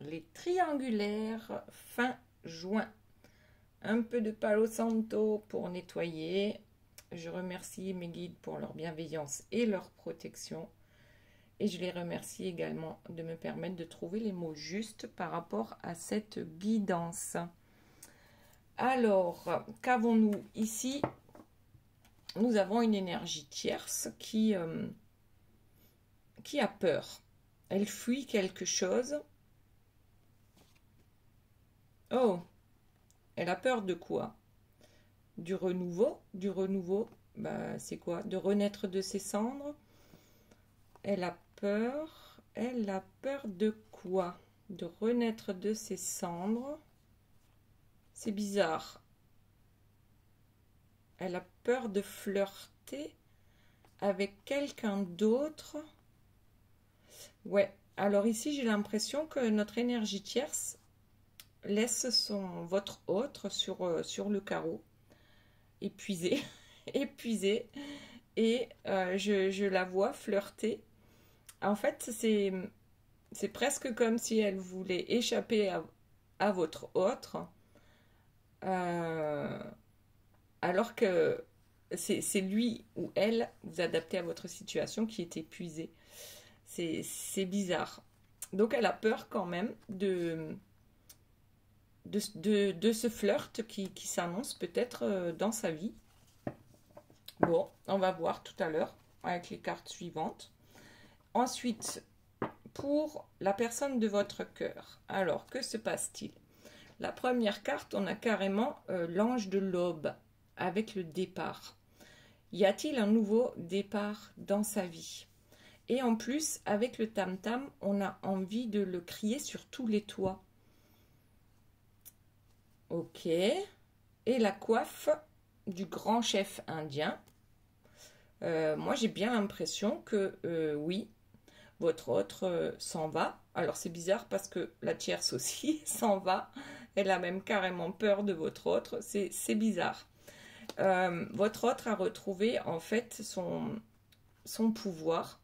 les triangulaires fin juin. Un peu de Palo Santo pour nettoyer. Je remercie mes guides pour leur bienveillance et leur protection. Et je les remercie également de me permettre de trouver les mots justes par rapport à cette guidance. Alors, qu'avons-nous ici? Nous avons une énergie tierce qui a peur. Elle fuit quelque chose. Oh, elle a peur de quoi? Du renouveau. Du renouveau, bah, c'est quoi? De renaître de ses cendres. Elle a peur. Elle a peur de quoi? De renaître de ses cendres. C'est bizarre. Elle a peur de flirter avec quelqu'un d'autre. Ouais, alors ici j'ai l'impression que notre énergie tierce laisse votre autre sur le carreau, épuisée, épuisée, et je la vois flirter. En fait, c'est presque comme si elle voulait échapper à votre autre, alors que c'est lui ou elle, vous adaptez à votre situation, qui est épuisé. C'est bizarre. Donc elle a peur quand même de ce flirt qui s'annonce peut-être dans sa vie. Bon, on va voir tout à l'heure avec les cartes suivantes. Ensuite, pour la personne de votre cœur, alors que se passe-t-il? La première carte, on a carrément l'ange de l'aube avec le départ. Y a-t-il un nouveau départ dans sa vie? Et en plus, avec le tam-tam, on a envie de le crier sur tous les toits. Ok. Et la coiffe du grand chef indien. Moi, j'ai bien l'impression que oui, votre autre s'en va. Alors, c'est bizarre parce que la tierce aussi s'en va. Elle a même carrément peur de votre autre. C'est bizarre. Votre autre a retrouvé en fait son pouvoir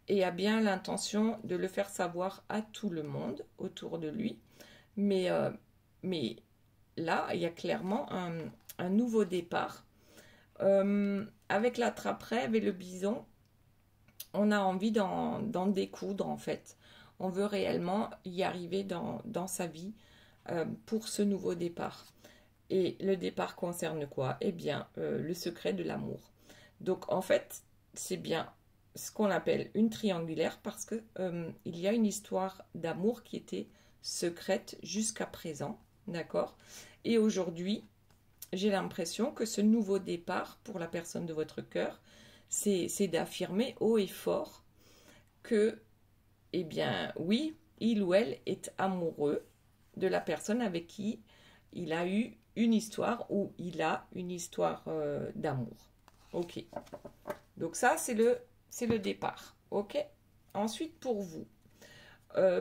et a bien l'intention de le faire savoir à tout le monde autour de lui. Mais là, il y a clairement un nouveau départ. Avec la trappe-rêve et le bison, on a envie d'en découdre en fait. On veut réellement y arriver dans sa vie pour ce nouveau départ. Et le départ concerne quoi? Eh bien, le secret de l'amour. Donc en fait, c'est bien ce qu'on appelle une triangulaire parce que il y a une histoire d'amour qui était secrète jusqu'à présent, d'accord? Et aujourd'hui, j'ai l'impression que ce nouveau départ pour la personne de votre cœur, c'est d'affirmer haut et fort que, eh bien, oui, il ou elle est amoureux de la personne avec qui il a eu une histoire ou il a une histoire d'amour. Ok. Donc ça, c'est le départ. Ok. Ensuite, pour vous.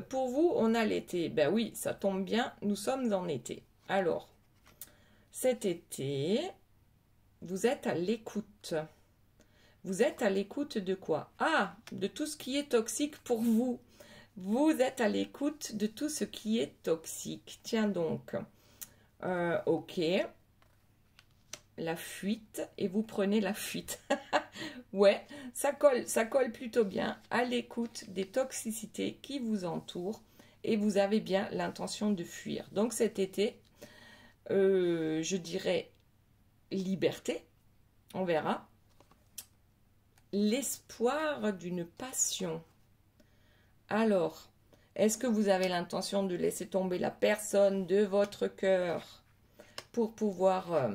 Pour vous, on a l'été. Ben oui, ça tombe bien, nous sommes en été. Alors, cet été, vous êtes à l'écoute. Vous êtes à l'écoute de quoi? Ah, de tout ce qui est toxique pour vous. Vous êtes à l'écoute de tout ce qui est toxique. Tiens donc. Ok. La fuite. Et vous prenez la fuite. Ouais, ça colle plutôt bien à l'écoute des toxicités qui vous entourent. Et vous avez bien l'intention de fuir. Donc cet été, je dirais liberté. On verra. L'espoir d'une passion. Alors, est-ce que vous avez l'intention de laisser tomber la personne de votre cœur pour pouvoir,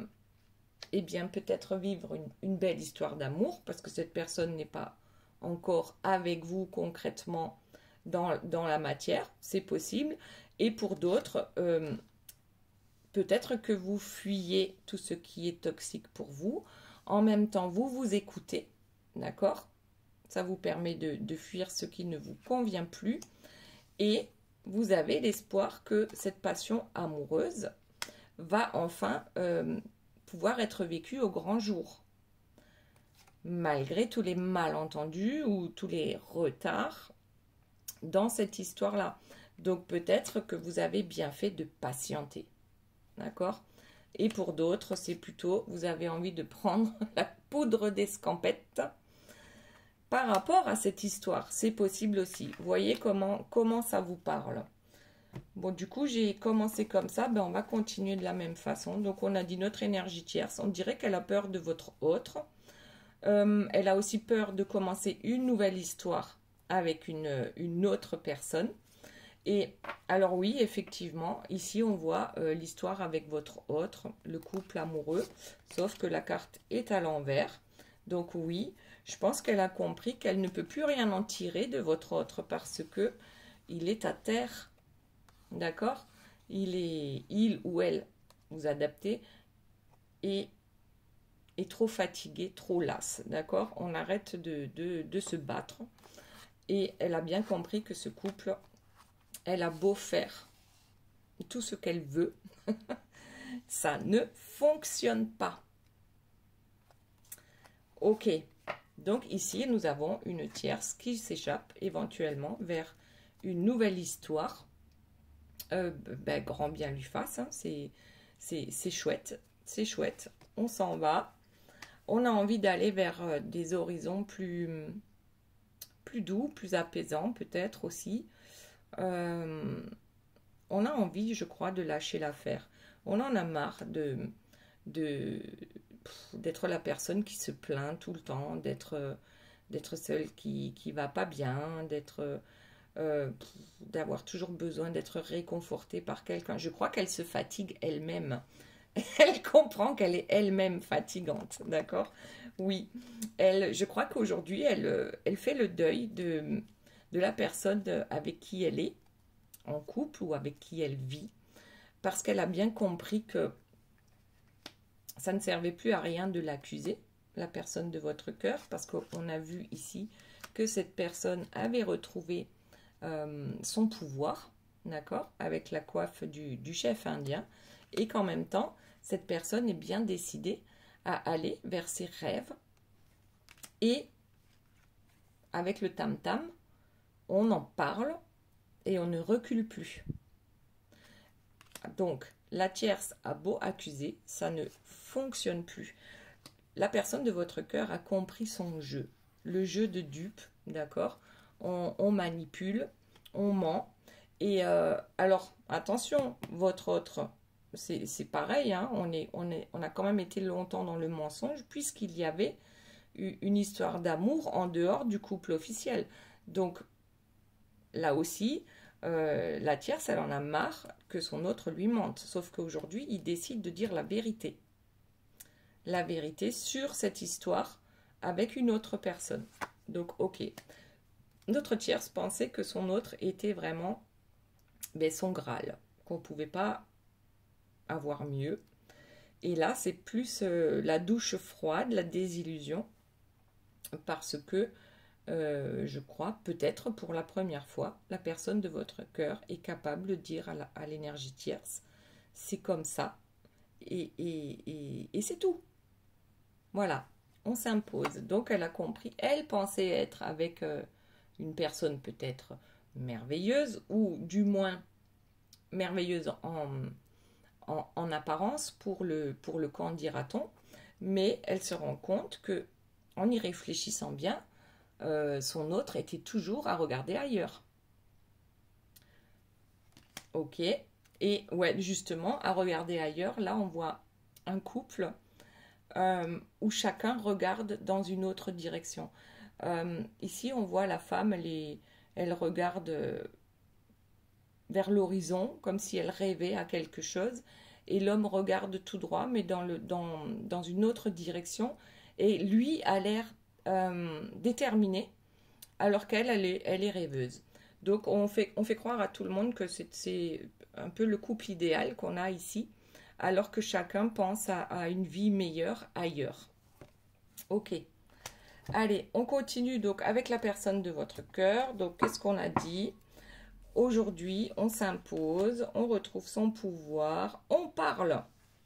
eh bien, peut-être vivre une belle histoire d'amour, parce que cette personne n'est pas encore avec vous concrètement dans la matière, c'est possible. Et pour d'autres, peut-être que vous fuyez tout ce qui est toxique pour vous. En même temps, vous vous écoutez. D'accord? Ça vous permet de fuir ce qui ne vous convient plus. Et vous avez l'espoir que cette passion amoureuse va enfin pouvoir être vécue au grand jour. Malgré tous les malentendus ou tous les retards dans cette histoire-là. Donc peut-être que vous avez bien fait de patienter. D'accord? Et pour d'autres, c'est plutôt, vous avez envie de prendre la poudre d'escampette par rapport à cette histoire. C'est possible aussi. Vous voyez comment ça vous parle. Bon, du coup, j'ai commencé comme ça. Ben, on va continuer de la même façon. Donc, on a dit notre énergie tierce. On dirait qu'elle a peur de votre autre. Elle a aussi peur de commencer une nouvelle histoire avec une autre personne. Et alors oui, effectivement, ici on voit l'histoire avec votre autre, le couple amoureux, sauf que la carte est à l'envers. Donc oui, je pense qu'elle a compris qu'elle ne peut plus rien en tirer de votre autre parce que il est à terre, d'accord? Il ou elle, vous adaptez, et est trop fatigué, trop lasse, d'accord? On arrête de se battre. Et elle a bien compris que ce couple, elle a beau faire tout ce qu'elle veut, ça ne fonctionne pas. Ok, donc ici nous avons une tierce qui s'échappe éventuellement vers une nouvelle histoire. Ben, grand bien lui fasse, hein. C'est chouette, c'est chouette. On s'en va. On a envie d'aller vers des horizons plus doux, plus apaisants peut-être aussi. On a envie, je crois, de lâcher l'affaire. On en a marre d'être la personne qui se plaint tout le temps, d'être celle qui va pas bien, d'avoir toujours besoin d'être réconfortée par quelqu'un. Je crois qu'elle se fatigue elle-même. Elle comprend qu'elle est elle-même fatigante, d'accord? Oui, je crois qu'aujourd'hui, elle fait le deuil de la personne avec qui elle est en couple ou avec qui elle vit, parce qu'elle a bien compris que ça ne servait plus à rien de l'accuser, la personne de votre cœur, parce qu'on a vu ici que cette personne avait retrouvé son pouvoir, d'accord, avec la coiffe du chef indien, et qu'en même temps, cette personne est bien décidée à aller vers ses rêves, et avec le tam-tam, on en parle et on ne recule plus. Donc, la tierce a beau accuser, ça ne fonctionne plus. La personne de votre cœur a compris son jeu, le jeu de dupe, d'accord? On manipule, on ment. Et alors, attention, votre autre, c'est pareil, hein, on a quand même été longtemps dans le mensonge, puisqu'il y avait une histoire d'amour en dehors du couple officiel. Donc, là aussi, la tierce, elle en a marre que son autre lui mente. Sauf qu'aujourd'hui, il décide de dire la vérité. La vérité sur cette histoire avec une autre personne. Donc, ok. Notre tierce pensait que son autre était vraiment son Graal, qu'on ne pouvait pas avoir mieux. Et là, c'est plus la douche froide, la désillusion, parce que je crois, peut-être pour la première fois, la personne de votre cœur est capable de dire à l'énergie tierce, c'est comme ça, et c'est tout. Voilà, on s'impose. Donc elle a compris, elle pensait être avec une personne peut-être merveilleuse, ou du moins merveilleuse en apparence pour le qu'en dira-t-on, mais elle se rend compte que, en y réfléchissant bien, son autre était toujours à regarder ailleurs. Ok. Et ouais, justement, à regarder ailleurs, là, on voit un couple où chacun regarde dans une autre direction. Ici, on voit la femme, elle regarde vers l'horizon, comme si elle rêvait à quelque chose, et l'homme regarde tout droit, mais dans une autre direction, et lui a l'air déterminé, alors qu'elle, elle est rêveuse. Donc on fait croire à tout le monde que c'est un peu le couple idéal qu'on a ici, alors que chacun pense à une vie meilleure ailleurs. Ok. Allez, on continue donc avec la personne de votre cœur. Donc qu'est-ce qu'on a dit? Aujourd'hui, on s'impose, on retrouve son pouvoir, on parle.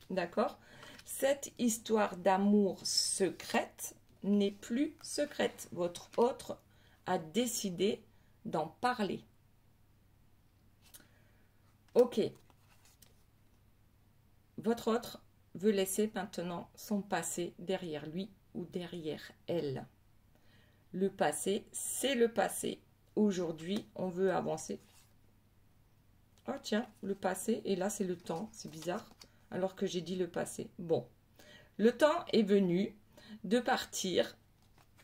D'accord? Cette histoire d'amour secrète n'est plus secrète. Votre autre a décidé d'en parler. Ok. Votre autre veut laisser maintenant son passé derrière lui ou derrière elle. Le passé, c'est le passé. Aujourd'hui, on veut avancer. Oh tiens, le passé, et là c'est le temps, c'est bizarre, alors que j'ai dit le passé. Bon, le temps est venu de partir,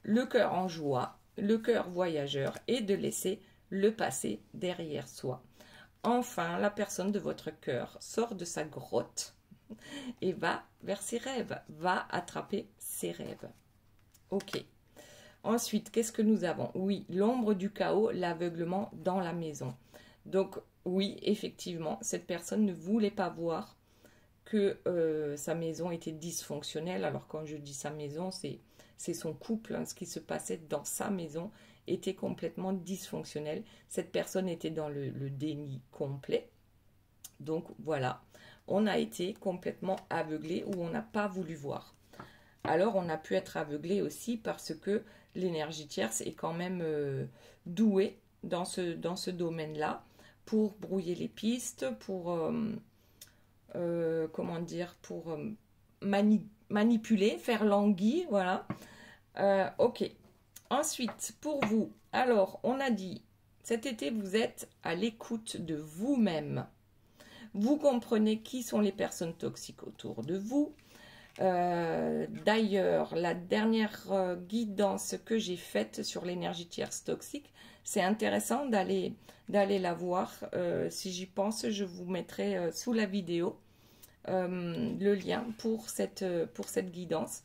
le cœur en joie, le cœur voyageur, et de laisser le passé derrière soi. Enfin, la personne de votre cœur sort de sa grotte et va vers ses rêves, va attraper ses rêves. Ok. Ensuite, qu'est-ce que nous avons? Oui, l'ombre du chaos, l'aveuglement dans la maison. Donc, oui, effectivement, cette personne ne voulait pas voir que sa maison était dysfonctionnelle. Alors, quand je dis sa maison, c'est son couple. Hein, ce qui se passait dans sa maison était complètement dysfonctionnel. Cette personne était dans le déni complet. Donc, voilà, on a été complètement aveuglé ou on n'a pas voulu voir. Alors, on a pu être aveuglé aussi parce que l'énergie tierce est quand même douée dans ce domaine-là pour brouiller les pistes, pour, comment dire, pour manipuler, faire languir, voilà. Ok. Ensuite, pour vous, alors, on a dit, cet été, vous êtes à l'écoute de vous-même. Vous comprenez qui sont les personnes toxiques autour de vous. D'ailleurs, la dernière guidance que j'ai faite sur l'énergie tierce toxique, c'est intéressant d'aller la voir. Si j'y pense, je vous mettrai sous la vidéo le lien pour cette guidance.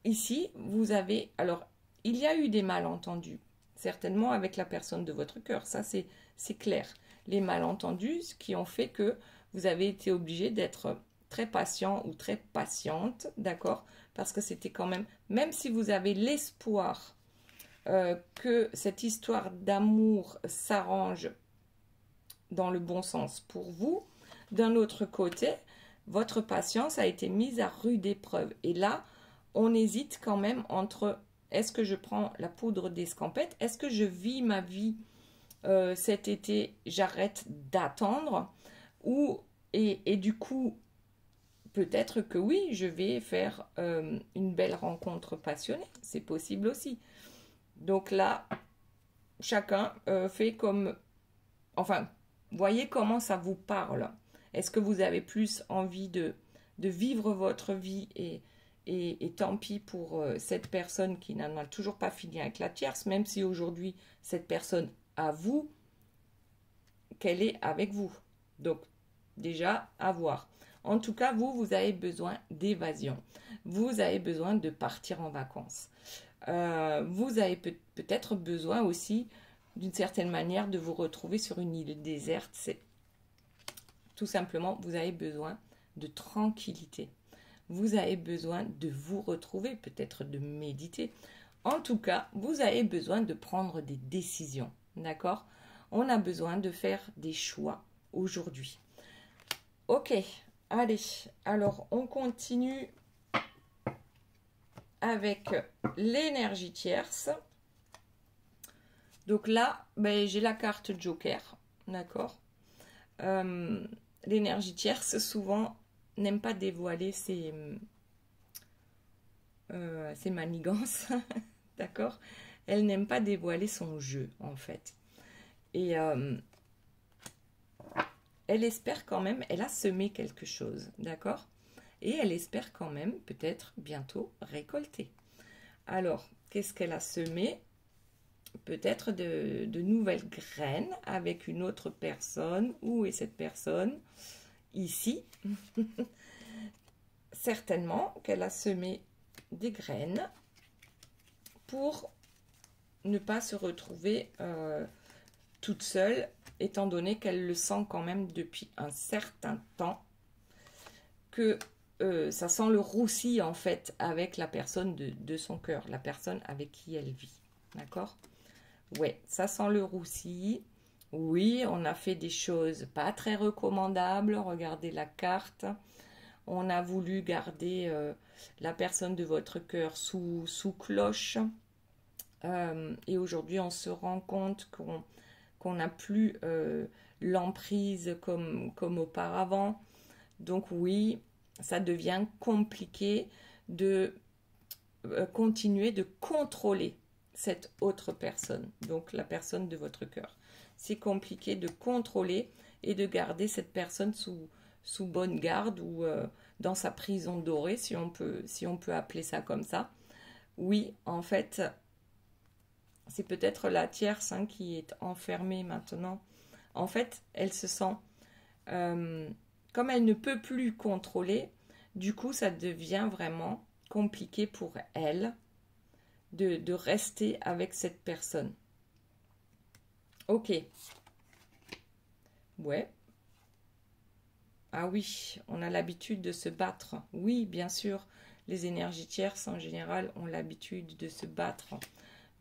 Ici, vous avez... Alors, il y a eu des malentendus, certainement avec la personne de votre cœur. Ça, c'est clair. Les malentendus qui ont fait que vous avez été obligé d'être très patient ou très patiente, d'accord? Parce que c'était quand même si vous avez l'espoir que cette histoire d'amour s'arrange dans le bon sens pour vous, d'un autre côté, votre patience a été mise à rude épreuve. Et là, on hésite quand même entre, est-ce que je prends la poudre d'escampette? Est-ce que je vis ma vie cet été, j'arrête d'attendre? Et du coup, peut-être que oui, je vais faire une belle rencontre passionnée. C'est possible aussi. Donc là, chacun fait comme... Enfin, voyez comment ça vous parle. Est-ce que vous avez plus envie de vivre votre vie et tant pis pour cette personne qui n'en a toujours pas fini avec la tierce, même si aujourd'hui, cette personne avoue qu'elle est avec vous. Donc, déjà, à voir. En tout cas, vous avez besoin d'évasion. Vous avez besoin de partir en vacances. Vous avez peut-être besoin aussi, d'une certaine manière, de vous retrouver sur une île déserte. C'est tout simplement, vous avez besoin de tranquillité. Vous avez besoin de vous retrouver, peut-être de méditer. En tout cas, vous avez besoin de prendre des décisions. D'accord? On a besoin de faire des choix aujourd'hui. Ok, allez. Alors, on continue avec l'énergie tierce. Donc là, ben, j'ai la carte Joker. D'accord? L'énergie tierce, souvent, n'aime pas dévoiler ses manigances. D'accord? Elle n'aime pas dévoiler son jeu, en fait. Et elle espère quand même, elle a semé quelque chose, d'accord? Et elle espère quand même, peut-être bientôt, récolter. Alors, qu'est-ce qu'elle a semé? Peut-être de nouvelles graines avec une autre personne. Où est cette personne? Ici. Certainement qu'elle a semé des graines pour ne pas se retrouver toute seule, étant donné qu'elle le sent quand même depuis un certain temps, que ça sent le roussi en fait avec la personne de son cœur, la personne avec qui elle vit. D'accord? Ouais, ça sent le roussi. Oui, on a fait des choses pas très recommandables. Regardez la carte. On a voulu garder la personne de votre cœur sous cloche. Et aujourd'hui, on se rend compte qu'on n'a plus l'emprise comme auparavant. Donc oui, ça devient compliqué de continuer de contrôler cette autre personne, donc la personne de votre cœur. C'est compliqué de contrôler et de garder cette personne sous bonne garde ou dans sa prison dorée, si on peut appeler ça comme ça. Oui, en fait, c'est peut-être la tierce qui est enfermée maintenant. En fait, elle se sent, comme elle ne peut plus contrôler, du coup, ça devient vraiment compliqué pour elle de rester avec cette personne. Ok. Ouais. Ah oui, on a l'habitude de se battre. Oui, bien sûr, les énergies tierces en général ont l'habitude de se battre,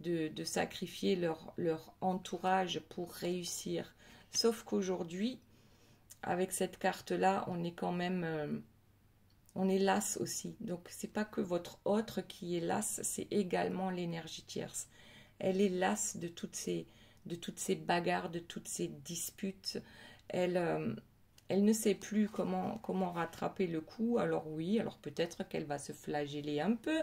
de sacrifier leur entourage pour réussir. Sauf qu'aujourd'hui, avec cette carte-là, on est quand même... on est las aussi. Donc, c'est pas que votre autre qui est las, c'est également l'énergie tierce. Elle est lasse de toutes ces bagarres, de toutes ces disputes. Elle ne sait plus comment rattraper le coup. Alors oui, alors peut-être qu'elle va se flageller un peu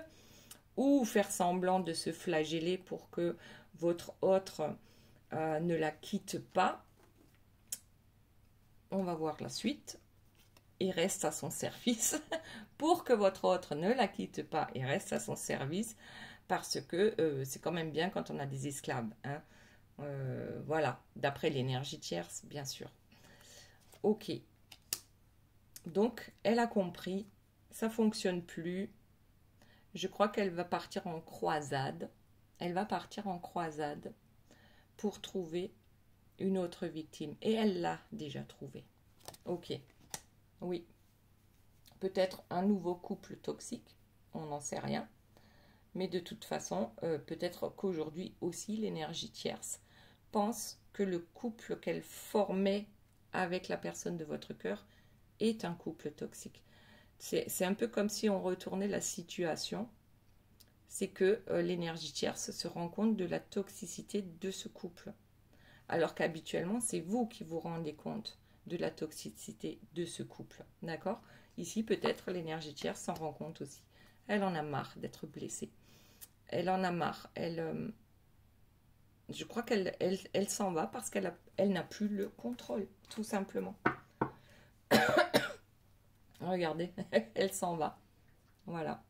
ou faire semblant de se flageller pour que votre autre ne la quitte pas. On va voir la suite. Et reste à son service pour que votre autre ne la quitte pas et reste à son service parce que c'est quand même bien quand on a des esclaves. Hein. Voilà, d'après l'énergie tierce, bien sûr. Ok. Donc, elle a compris, ça ne fonctionne plus. Je crois qu'elle va partir en croisade. Elle va partir en croisade pour trouver une autre victime. Et elle l'a déjà trouvée. Ok. Oui. Peut-être un nouveau couple toxique. On n'en sait rien. Mais de toute façon, peut-être qu'aujourd'hui aussi, l'énergie tierce pense que le couple qu'elle formait avec la personne de votre cœur est un couple toxique. C'est un peu comme si on retournait la situation. C'est que l'énergie tierce se rend compte de la toxicité de ce couple. Alors qu'habituellement, c'est vous qui vous rendez compte de la toxicité de ce couple. D'accord? Ici, peut-être l'énergie tierce s'en rend compte aussi. Elle en a marre d'être blessée. Elle en a marre. Je crois qu'elle s'en va parce qu'elle n'a plus le contrôle, tout simplement. Regardez, elle s'en va. Voilà.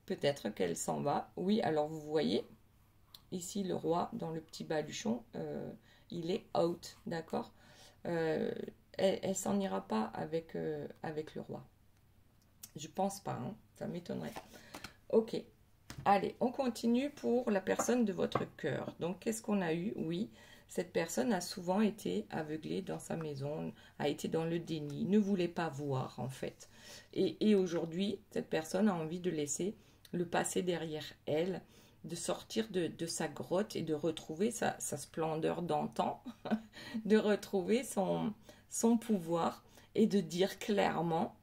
Peut-être qu'elle s'en va. Oui, alors vous voyez, ici le roi dans le petit baluchon, il est out, d'accord. Elle s'en ira pas avec le roi. Je pense pas, hein, ça m'étonnerait. Ok. Allez, on continue pour la personne de votre cœur. Donc, qu'est-ce qu'on a eu? Oui, cette personne a souvent été aveuglée dans sa maison, a été dans le déni, ne voulait pas voir en fait. Et aujourd'hui, cette personne a envie de laisser le passé derrière elle, de sortir de sa grotte et de retrouver sa splendeur d'antan, de retrouver son pouvoir et de dire clairement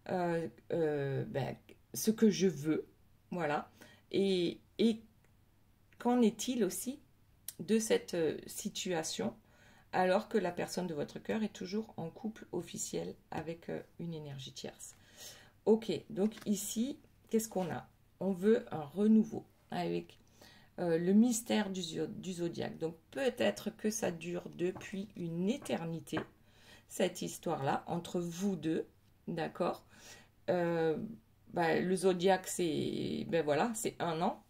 ce que je veux. Voilà. Et qu'en est-il aussi de cette situation alors que la personne de votre cœur est toujours en couple officiel avec une énergie tierce? Ok, donc ici, qu'est-ce qu'on a? On veut un renouveau avec le mystère du zodiaque. Donc peut-être que ça dure depuis une éternité, cette histoire-là, entre vous deux, d'accord? Le zodiaque, c'est voilà, c'est 1 an.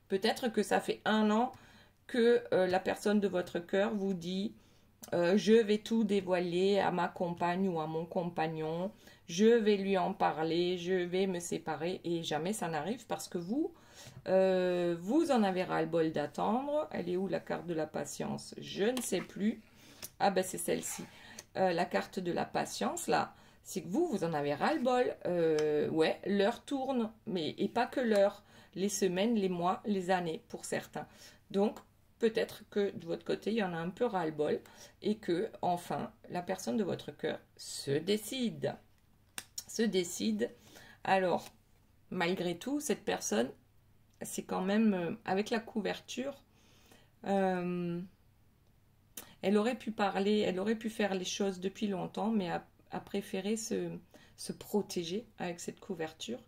Peut-être que ça fait 1 an que la personne de votre cœur vous dit je vais tout dévoiler à ma compagne ou à mon compagnon, je vais lui en parler, je vais me séparer, et jamais ça n'arrive parce que vous en avez ras-le-bol d'attendre. Elle est où la carte de la patience? Je ne sais plus. Ah ben c'est celle-ci. La carte de la patience là, c'est que vous en avez ras-le-bol. Ouais, l'heure tourne, et pas que l'heure, les semaines, les mois, les années pour certains. Donc peut-être que de votre côté, il y en a un peu ras-le-bol et que enfin la personne de votre cœur se décide. Alors, malgré tout, cette personne, c'est quand même avec la couverture, Elle aurait pu parler, elle aurait pu faire les choses depuis longtemps, mais a préféré se protéger avec cette couverture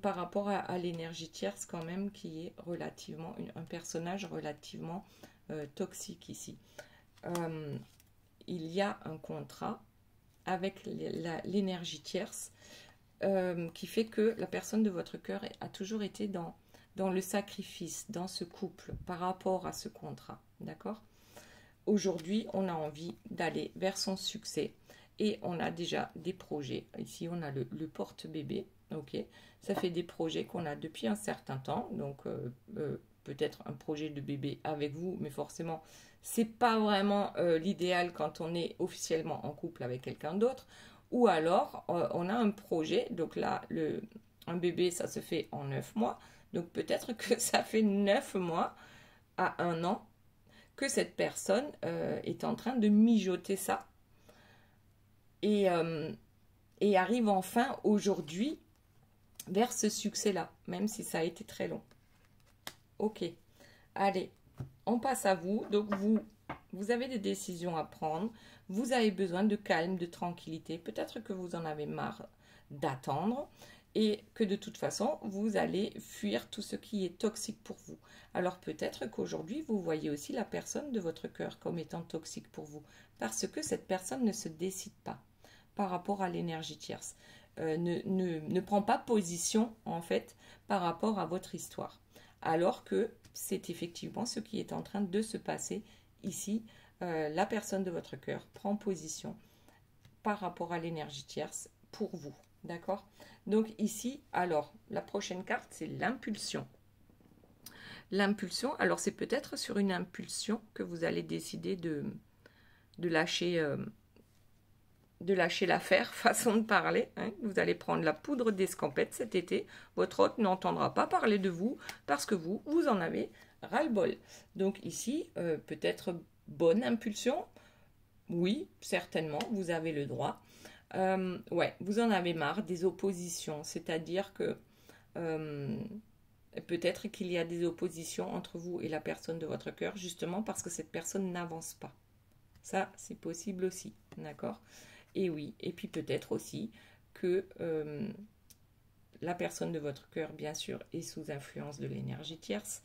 par rapport à l'énergie tierce quand même, qui est relativement, un personnage relativement toxique ici. Il y a un contrat avec l'énergie tierce qui fait que la personne de votre cœur a toujours été dans le sacrifice, dans ce couple, par rapport à ce contrat. D'accord? Aujourd'hui, on a envie d'aller vers son succès et on a déjà des projets. Ici, on a le porte-bébé. Ok, ça fait des projets qu'on a depuis un certain temps. Donc, peut-être un projet de bébé avec vous, mais forcément, c'est pas vraiment l'idéal quand on est officiellement en couple avec quelqu'un d'autre. Ou alors, on a un projet. Donc là, un bébé, ça se fait en 9 mois. Donc peut-être que ça fait 9 mois à 1 an que cette personne est en train de mijoter ça et arrive enfin aujourd'hui vers ce succès-là, même si ça a été très long. Ok, allez, on passe à vous. Donc vous avez des décisions à prendre, vous avez besoin de calme, de tranquillité. Peut-être que vous en avez marre d'attendre et que de toute façon, vous allez fuir tout ce qui est toxique pour vous. Alors peut-être qu'aujourd'hui, vous voyez aussi la personne de votre cœur comme étant toxique pour vous, parce que cette personne ne se décide pas par rapport à l'énergie tierce, ne prend pas position en fait par rapport à votre histoire. Alors que c'est effectivement ce qui est en train de se passer ici. La personne de votre cœur prend position par rapport à l'énergie tierce pour vous. D'accord? Donc ici, alors, la prochaine carte, c'est l'impulsion. L'impulsion, alors c'est peut-être sur une impulsion que vous allez décider de lâcher l'affaire, façon de parler. Hein. Vous allez prendre la poudre d'escampette cet été. Votre hôte n'entendra pas parler de vous parce que vous en avez ras-le-bol. Donc ici, peut-être bonne impulsion. Oui, certainement, vous avez le droit. Ouais, vous en avez marre des oppositions, c'est-à-dire que peut-être qu'il y a des oppositions entre vous et la personne de votre cœur, justement parce que cette personne n'avance pas. Ça, c'est possible aussi, d'accord? Et oui, et puis peut-être aussi que la personne de votre cœur, bien sûr, est sous influence de l'énergie tierce,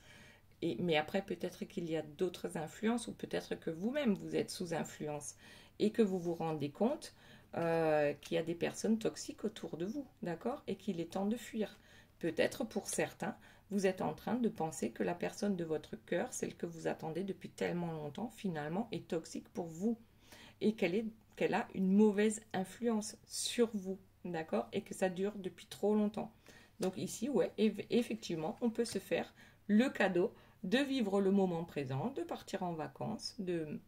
mais après, peut-être qu'il y a d'autres influences, ou peut-être que vous-même, vous êtes sous influence, et que vous vous rendez compte qu'il y a des personnes toxiques autour de vous, d'accord? Et qu'il est temps de fuir. Peut-être pour certains, vous êtes en train de penser que la personne de votre cœur, celle que vous attendez depuis tellement longtemps, finalement est toxique pour vous. Et qu'elle a une mauvaise influence sur vous, d'accord? Et que ça dure depuis trop longtemps. Donc ici, ouais, effectivement, on peut se faire le cadeau de vivre le moment présent, de partir en vacances, de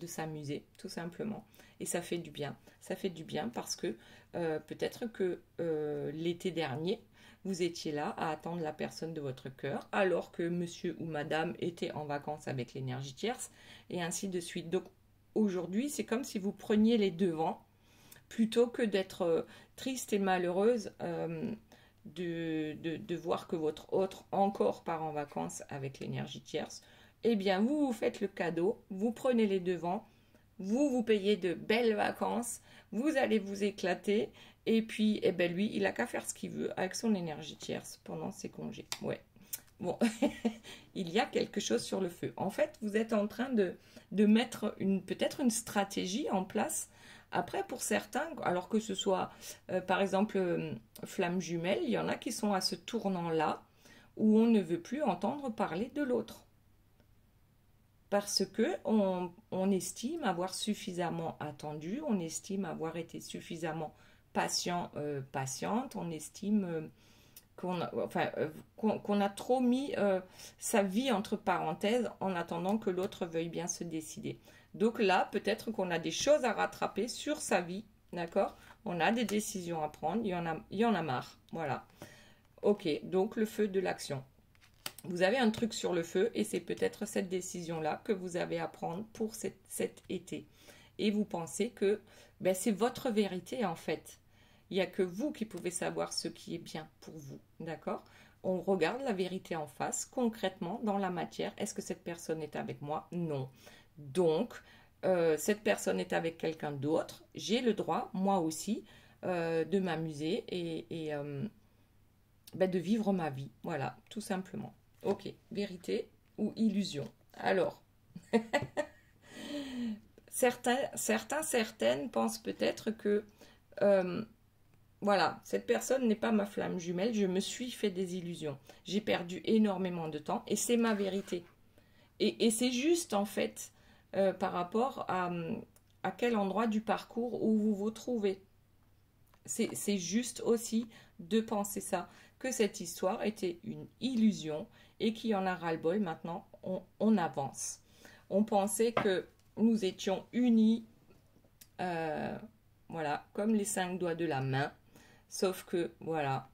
s'amuser, tout simplement. Et ça fait du bien. Ça fait du bien parce que peut-être que l'été dernier, vous étiez là à attendre la personne de votre cœur, alors que monsieur ou madame était en vacances avec l'énergie tierce, et ainsi de suite. Donc aujourd'hui, c'est comme si vous preniez les devants, plutôt que d'être triste et malheureuse de voir que votre autre encore part en vacances avec l'énergie tierce. Eh bien, vous vous faites le cadeau, vous prenez les devants, vous payez de belles vacances, vous allez vous éclater, et puis, eh ben lui, il a qu'à faire ce qu'il veut avec son énergie tierce pendant ses congés. Ouais. Bon, il y a quelque chose sur le feu. En fait, vous êtes en train de mettre peut-être une stratégie en place. Après, pour certains, alors que ce soit, par exemple, flamme jumelle, il y en a qui sont à ce tournant-là où on ne veut plus entendre parler de l'autre. Parce que on estime avoir suffisamment attendu, on estime avoir été suffisamment patiente, on estime qu'on a trop mis sa vie entre parenthèses en attendant que l'autre veuille bien se décider. Donc là, peut-être qu'on a des choses à rattraper sur sa vie, d'accord? On a des décisions à prendre, il y en a marre, voilà. Ok, donc le feu de l'action. Vous avez un truc sur le feu et c'est peut-être cette décision-là que vous avez à prendre pour cet été. Et vous pensez que c'est votre vérité en fait. Il n'y a que vous qui pouvez savoir ce qui est bien pour vous, d'accord? On regarde la vérité en face, concrètement, dans la matière. Est-ce que cette personne est avec moi? Non. Donc, cette personne est avec quelqu'un d'autre, j'ai le droit, moi aussi, de m'amuser et de vivre ma vie. Voilà, tout simplement. Ok, vérité ou illusion? Alors, certaines pensent peut-être que voilà, cette personne n'est pas ma flamme jumelle, je me suis fait des illusions. J'ai perdu énormément de temps et c'est ma vérité. Et c'est juste en fait par rapport à quel endroit du parcours où vous vous trouvez. C'est juste aussi de penser ça, que cette histoire était une illusion et qu'il y en a ras-le-bol. Maintenant, on avance. On pensait que nous étions unis, voilà, comme les 5 doigts de la main. Sauf que, voilà,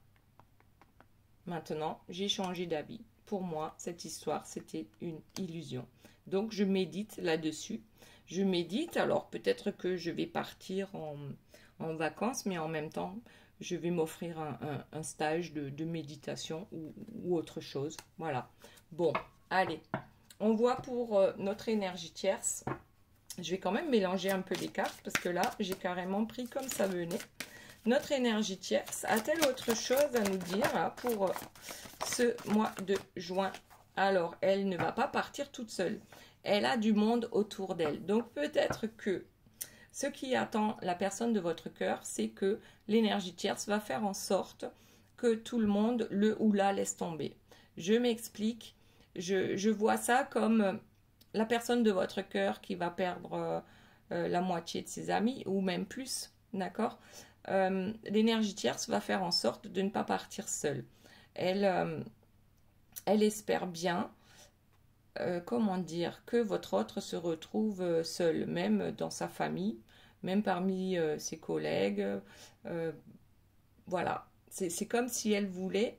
maintenant, j'ai changé d'avis. Pour moi, cette histoire, c'était une illusion. Donc, je médite là-dessus. Je médite, alors peut-être que je vais partir en vacances, mais en même temps, je vais m'offrir un stage de méditation ou autre chose. Voilà. Bon, allez. On voit pour notre énergie tierce. Je vais quand même mélanger un peu les cartes parce que là, j'ai carrément pris comme ça venait. Notre énergie tierce a-t-elle autre chose à nous dire là, pour ce mois de juin? Alors, elle ne va pas partir toute seule. Elle a du monde autour d'elle. Donc, peut-être que ce qui attend la personne de votre cœur, c'est que l'énergie tierce va faire en sorte que tout le monde le ou la laisse tomber. Je m'explique. Je vois ça comme la personne de votre cœur qui va perdre la moitié de ses amis ou même plus, d'accord? L'énergie tierce va faire en sorte de ne pas partir seule. Elle espère bien, comment dire, que votre autre se retrouve seul, même dans sa famille, même parmi ses collègues. Voilà, c'est comme si elle voulait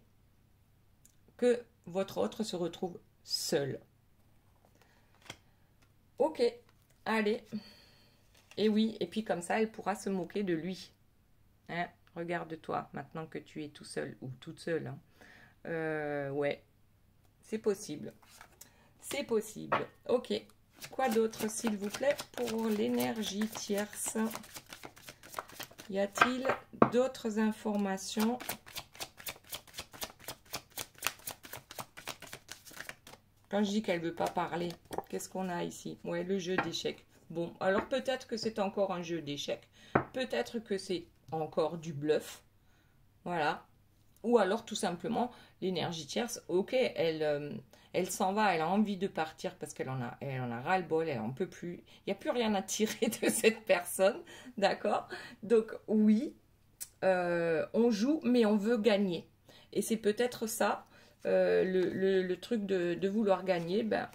que votre autre se retrouve seul. Ok, allez. Et oui, et puis comme ça, elle pourra se moquer de lui. Hein, regarde-toi, maintenant que tu es tout seul ou toute seule. Hein. Ouais, c'est possible. C'est possible. Ok. Quoi d'autre, s'il vous plaît, pour l'énergie tierce? Y a-t-il d'autres informations? Quand je dis qu'elle ne veut pas parler, qu'est-ce qu'on a ici? Ouais, le jeu d'échecs. Bon, alors peut-être que c'est encore un jeu d'échecs. Peut-être que c'est encore du bluff. Voilà. Ou alors tout simplement l'énergie tierce, ok, elle s'en va, elle a envie de partir parce qu'elle en a ras-le-bol, elle en peut plus. Il n'y a plus rien à tirer de cette personne, d'accord? Donc oui, on joue, mais on veut gagner. Et c'est peut-être ça, le truc de vouloir gagner, ben,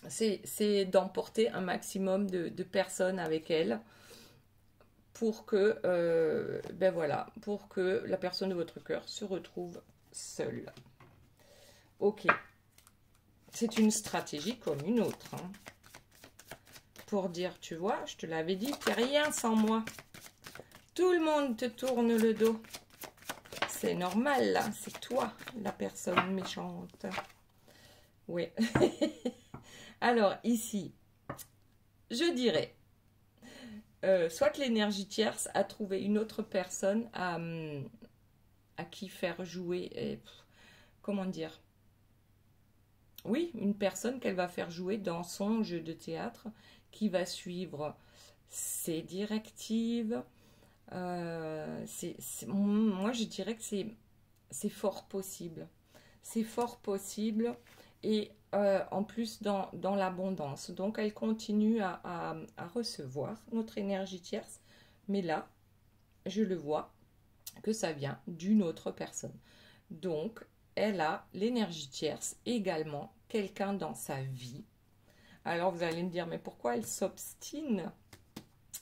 c'est d'emporter un maximum de personnes avec elle pour que, ben voilà, pour que la personne de votre cœur se retrouve seule. Ok. C'est une stratégie comme une autre. Hein. Pour dire, tu vois, je te l'avais dit, t'es rien sans moi. Tout le monde te tourne le dos. C'est normal, là. C'est toi, la personne méchante. Oui. Alors, ici, je dirais, soit l'énergie tierce a trouvé une autre personne à qui faire jouer, comment dire? Oui, une personne qu'elle va faire jouer dans son jeu de théâtre, qui va suivre ses directives. Moi, je dirais que c'est fort possible. C'est fort possible et en plus dans l'abondance. Donc, elle continue à recevoir notre énergie tierce. Mais là, je le vois que ça vient d'une autre personne. Donc, elle a l'énergie tierce également, quelqu'un dans sa vie. Alors, vous allez me dire, mais pourquoi elle s'obstine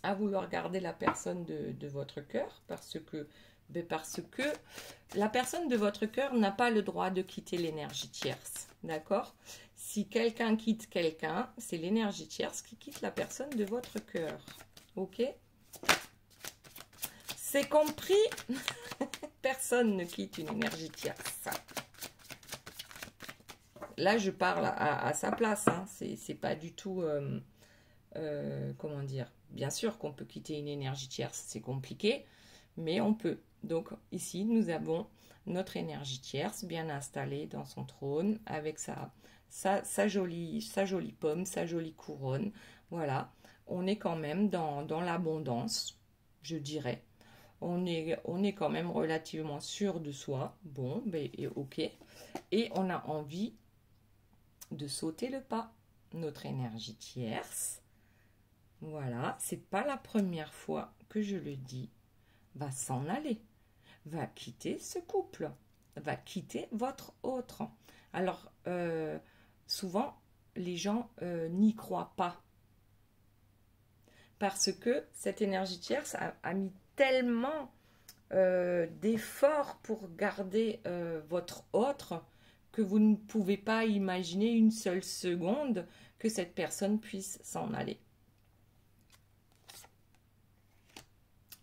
à vouloir garder la personne de votre cœur? Parce que la personne de votre cœur n'a pas le droit de quitter l'énergie tierce. D'accord? Si quelqu'un quitte quelqu'un, c'est l'énergie tierce qui quitte la personne de votre cœur. Ok? C'est compris? Personne ne quitte une énergie tierce. Là, je parle à sa place. Hein. C'est pas du tout comment dire, bien sûr qu'on peut quitter une énergie tierce, c'est compliqué, mais on peut. Donc ici, nous avons notre énergie tierce bien installée dans son trône avec sa jolie pomme, sa jolie couronne. Voilà, on est quand même dans l'abondance, je dirais. On est quand même relativement sûr de soi. Bon, ben, ok. Et on a envie de sauter le pas. Notre énergie tierce, voilà, c'est pas la première fois que je le dis, va s'en aller, va quitter ce couple, va quitter votre autre. Alors, souvent, les gens n'y croient pas. Parce que cette énergie tierce a mis tellement d'efforts pour garder votre autre que vous ne pouvez pas imaginer une seule seconde que cette personne puisse s'en aller.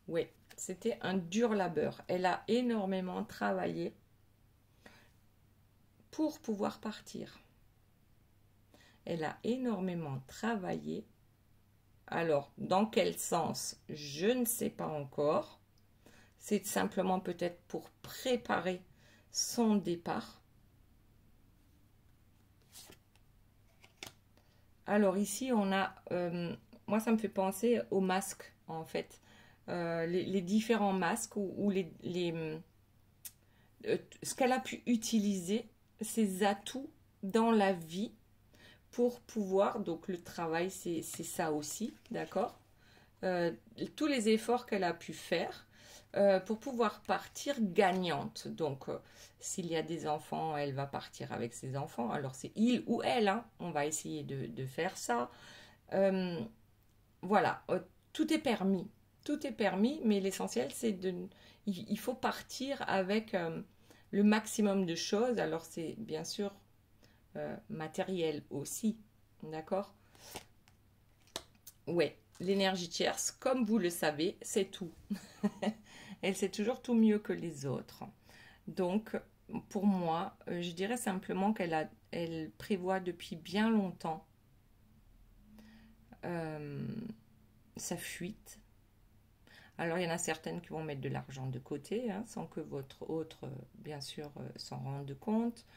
Oui, c'était un dur labeur. Elle a énormément travaillé pour pouvoir partir. Elle a énormément travaillé. Alors, dans quel sens? Je ne sais pas encore. C'est simplement peut-être pour préparer son départ. Alors ici, on a, moi ça me fait penser aux masques en fait. Les différents masques ou ce qu'elle a pu utiliser, ses atouts dans la vie pour pouvoir, donc le travail c'est ça aussi, d'accord, tous les efforts qu'elle a pu faire pour pouvoir partir gagnante. Donc s'il y a des enfants, elle va partir avec ses enfants, alors c'est il ou elle, hein. On va essayer de faire ça. Voilà, tout est permis. Tout est permis, mais l'essentiel c'est il faut partir avec le maximum de choses. Alors c'est bien sûr matériel aussi, d'accord? Ouais, l'énergie tierce, comme vous le savez, c'est tout. Elle sait toujours tout mieux que les autres. Donc, pour moi, je dirais simplement elle prévoit depuis bien longtemps sa fuite. Alors, il y en a certaines qui vont mettre de l'argent de côté, hein, sans que votre autre, bien sûr, s'en rende compte.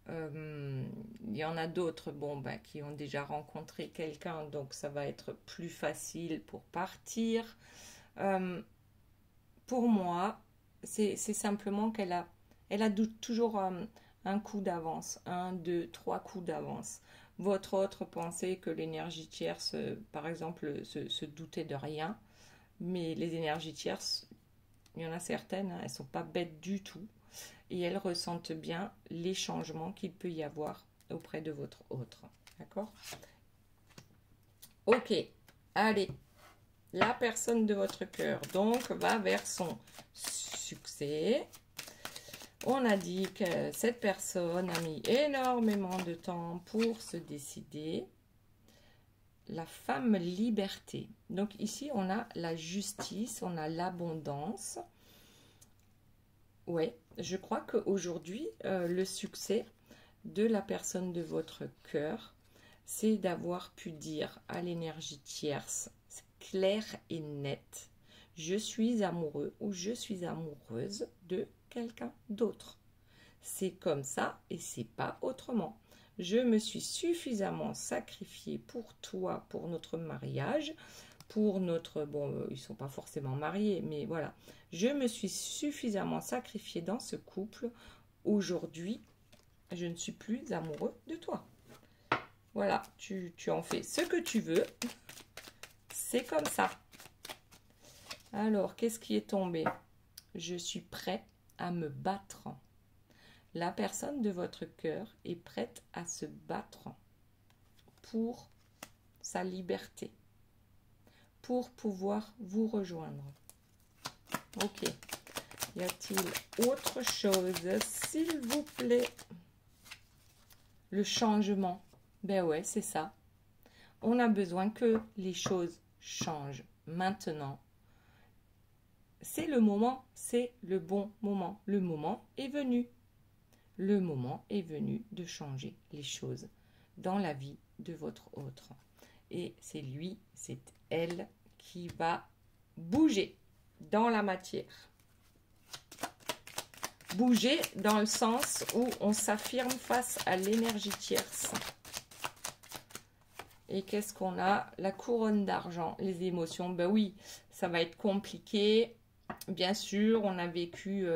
Il y en a d'autres bon, ben, qui ont déjà rencontré quelqu'un, donc ça va être plus facile pour partir. Pour moi, c'est simplement elle a toujours un coup d'avance, un, deux, trois coups d'avance. Votre autre pensait que l'énergie tierce, par exemple, se doutait de rien, mais les énergies tierces, il y en a certaines, hein, elles ne sont pas bêtes du tout et elles ressentent bien les changements qu'il peut y avoir auprès de votre autre. D'accord? Ok, allez, la personne de votre cœur donc va vers son succès. On a dit que cette personne a mis énormément de temps pour se décider. La femme liberté. Donc ici, on a la justice, on a l'abondance. Ouais, je crois qu'aujourd'hui, le succès de la personne de votre cœur, c'est d'avoir pu dire à l'énergie tierce, clair et net, je suis amoureux ou je suis amoureuse de quelqu'un d'autre. C'est comme ça et c'est pas autrement. Je me suis suffisamment sacrifiée pour toi, pour notre mariage, pour notre... Bon, ils ne sont pas forcément mariés, mais voilà. Je me suis suffisamment sacrifiée dans ce couple. Aujourd'hui, je ne suis plus amoureux de toi. Voilà, tu en fais ce que tu veux. C'est comme ça. Alors, qu'est-ce qui est tombé? Je suis prêt à me battre. La personne de votre cœur est prête à se battre pour sa liberté, pour pouvoir vous rejoindre. Ok. Y a-t-il autre chose, s'il vous plaît? Le changement. Ben ouais, c'est ça. On a besoin que les choses changent maintenant. C'est le moment, c'est le bon moment. Le moment est venu. Le moment est venu de changer les choses dans la vie de votre autre. et c'est lui, c'est elle qui va bouger dans la matière. Bouger dans le sens où on s'affirme face à l'énergie tierce. Et qu'est-ce qu'on a? La couronne d'argent, les émotions. Ben oui, ça va être compliqué. Bien sûr, on a vécu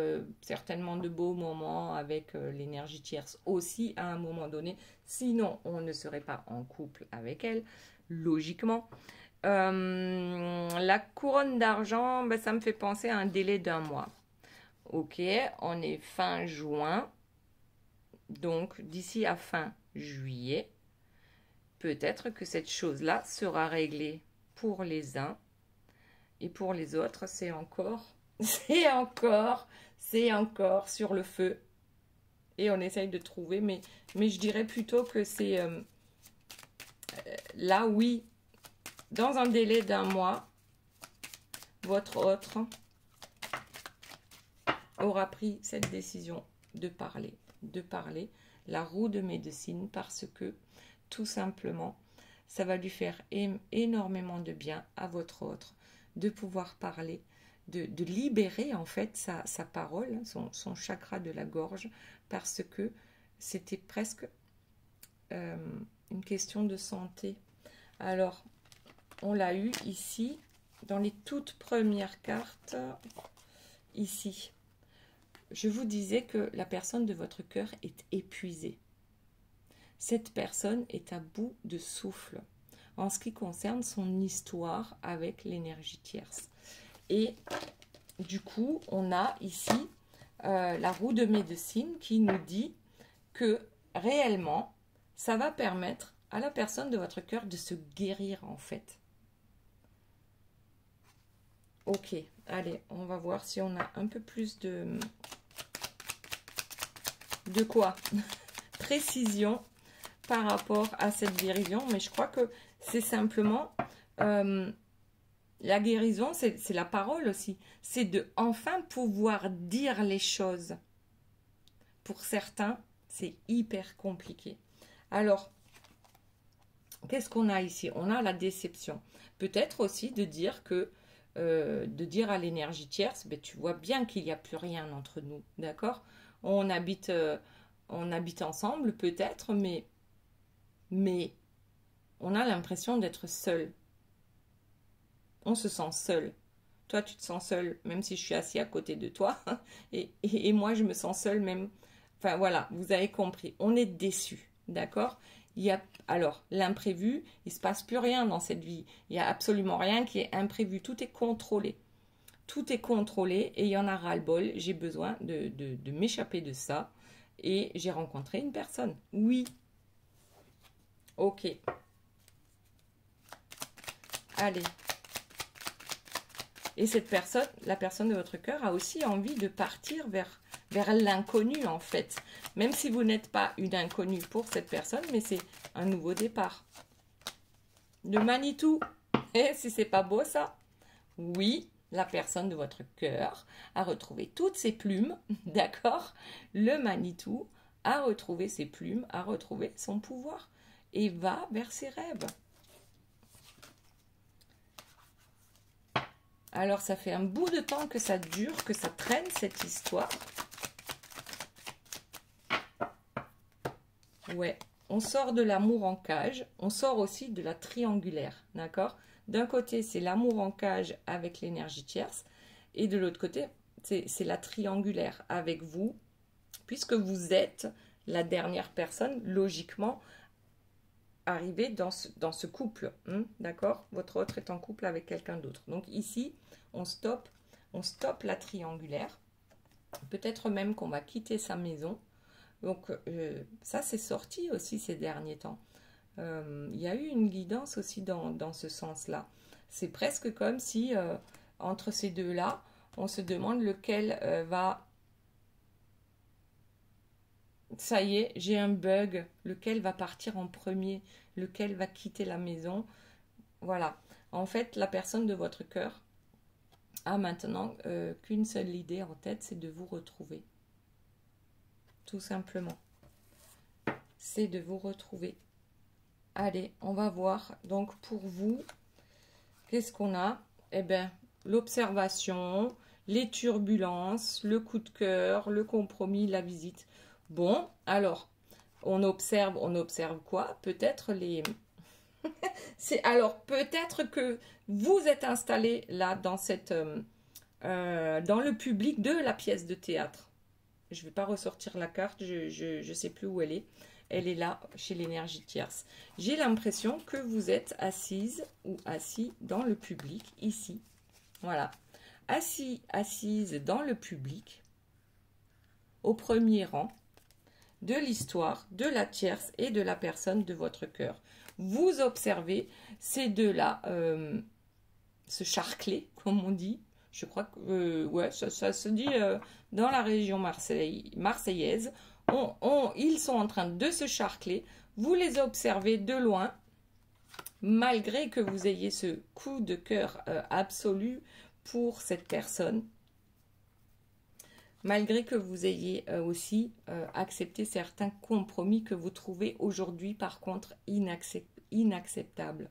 certainement de beaux moments avec l'énergie tierce aussi à un moment donné. Sinon, on ne serait pas en couple avec elle, logiquement. La couronne d'argent, ben, ça me fait penser à un délai d'1 mois. Ok, on est fin juin. Donc, d'ici à fin juillet, peut-être que cette chose-là sera réglée pour les uns. Et pour les autres, c'est encore sur le feu. Et on essaye de trouver, mais je dirais plutôt que c'est là, oui, dans un délai d'1 mois, votre autre aura pris cette décision de parler, la roue de médecine, parce que tout simplement, ça va lui faire énormément de bien à votre autre de pouvoir parler, de libérer en fait sa parole, son chakra de la gorge, parce que c'était presque une question de santé. Alors, on l'a eu ici, dans les toutes premières cartes, ici. Je vous disais que la personne de votre cœur est épuisée. Cette personne est à bout de souffle en ce qui concerne son histoire avec l'énergie tierce. Et du coup, on a ici la roue de médecine qui nous dit que réellement, ça va permettre à la personne de votre cœur de se guérir en fait. Ok, allez, on va voir si on a un peu plus de quoi précision par rapport à cette guérison, mais je crois que c'est simplement la guérison, c'est la parole aussi. C'est de enfin pouvoir dire les choses. Pour certains, c'est hyper compliqué. Alors, qu'est-ce qu'on a ici? On a la déception. Peut-être aussi de dire que, de dire à l'énergie tierce, ben, tu vois bien qu'il n'y a plus rien entre nous, d'accord? On habite ensemble peut-être, mais on a l'impression d'être seul. On se sent seul. Toi, tu te sens seul, même si je suis assis à côté de toi. Et moi, je me sens seule même. Enfin, voilà, vous avez compris. On est déçu, d'accord? Alors, l'imprévu, il ne se passe plus rien dans cette vie. Il n'y a absolument rien qui est imprévu. Tout est contrôlé. Tout est contrôlé et il y en a ras-le-bol. J'ai besoin de m'échapper de ça. Et j'ai rencontré une personne. Oui. Ok. Allez. Et cette personne, la personne de votre cœur, a aussi envie de partir vers l'inconnu en fait. Même si vous n'êtes pas une inconnue pour cette personne, mais c'est un nouveau départ. Le Manitou. Et si c'est pas beau ça? Oui, la personne de votre cœur a retrouvé toutes ses plumes, d'accord? Le Manitou a retrouvé ses plumes, a retrouvé son pouvoir et va vers ses rêves. Alors, ça fait un bout de temps que ça dure, que ça traîne cette histoire. Ouais, on sort de l'amour en cage, on sort aussi de la triangulaire, d'accord? D'un côté, c'est l'amour en cage avec l'énergie tierce, et de l'autre côté, c'est la triangulaire avec vous, puisque vous êtes la dernière personne, logiquement, arriver dans ce couple, d'accord? Votre autre est en couple avec quelqu'un d'autre. Donc ici, on stoppe la triangulaire. Peut-être même qu'on va quitter sa maison. Donc ça, c'est sorti aussi ces derniers temps. Il y a eu une guidance aussi dans ce sens-là. C'est presque comme si, entre ces deux-là, on se demande lequel va... Ça y est, j'ai un bug. Lequel va partir en premier? Lequel va quitter la maison? Voilà. En fait, la personne de votre cœur a maintenant qu'une seule idée en tête, c'est de vous retrouver. Tout simplement. C'est de vous retrouver Allez, on va voir. Donc, pour vous, qu'est-ce qu'on a? Eh bien, l'observation, les turbulences, le coup de cœur, le compromis, la visite. Bon, alors, on observe quoi? Peut-être les... C'est alors peut-être que vous êtes installé là dans cette... dans le public de la pièce de théâtre. Je ne vais pas ressortir la carte, je ne sais plus où elle est. Elle est là, chez l'énergie tierce. J'ai l'impression que vous êtes assise ou assis dans le public, ici. Voilà. Assise dans le public, au premier rang de l'histoire, de la tierce et de la personne de votre cœur. Vous observez ces deux-là se charcler, comme on dit. Je crois que ouais, ça se dit dans la région marseillaise. Ils sont en train de se charcler. Vous les observez de loin, malgré que vous ayez ce coup de cœur absolu pour cette personne. Malgré que vous ayez aussi accepté certains compromis que vous trouvez aujourd'hui, par contre, inacceptables.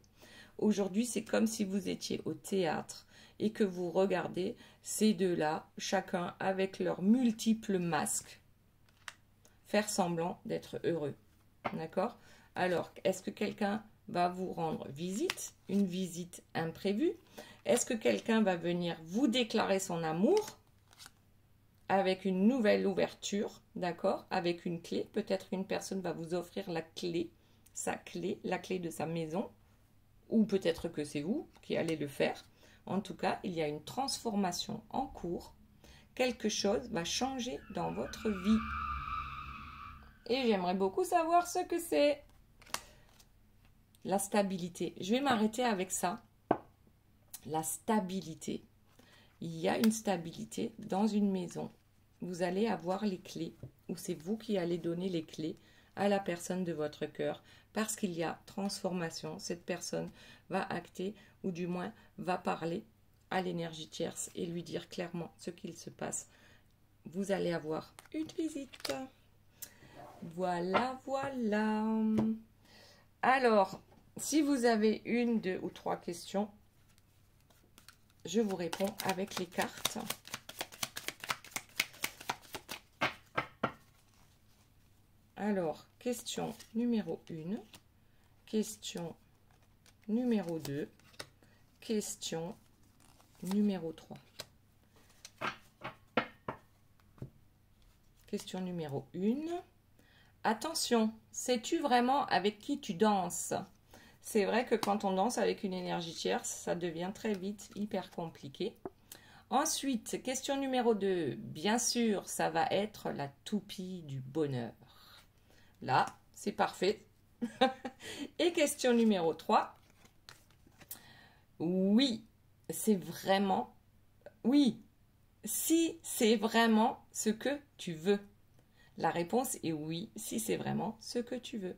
Aujourd'hui, c'est comme si vous étiez au théâtre et que vous regardez ces deux-là, chacun avec leurs multiples masques, faire semblant d'être heureux. D'accord? Alors, est-ce que quelqu'un va vous rendre visite, une visite imprévue? Est-ce que quelqu'un va venir vous déclarer son amour avec une nouvelle ouverture, d'accord? Avec une clé. Peut-être qu'une personne va vous offrir la clé, la clé de sa maison. Ou peut-être que c'est vous qui allez le faire. En tout cas, il y a une transformation en cours. Quelque chose va changer dans votre vie. Et j'aimerais beaucoup savoir ce que c'est. La stabilité. Je vais m'arrêter avec ça. La stabilité. Il y a une stabilité dans une maison. Vous allez avoir les clés, ou c'est vous qui allez donner les clés à la personne de votre cœur, parce qu'il y a transformation. Cette personne va acter, ou du moins va parler à l'énergie tierce et lui dire clairement ce qu'il se passe. Vous allez avoir une visite. Voilà, voilà. Alors, si vous avez une, deux ou trois questions, je vous réponds avec les cartes. Alors, question numéro 1, question numéro 2, question numéro 3. Question numéro 1. Attention, sais-tu vraiment avec qui tu danses? C'est vrai que quand on danse avec une énergie tierce, ça devient très vite hyper compliqué. Ensuite, question numéro 2. Bien sûr, ça va être la toupie du bonheur. Là, c'est parfait. Et question numéro 3. Oui, c'est vraiment... Oui, si c'est vraiment ce que tu veux. La réponse est oui, si c'est vraiment ce que tu veux.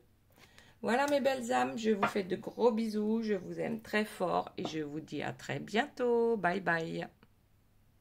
Voilà mes belles âmes, je vous fais de gros bisous, je vous aime très fort et je vous dis à très bientôt. Bye bye.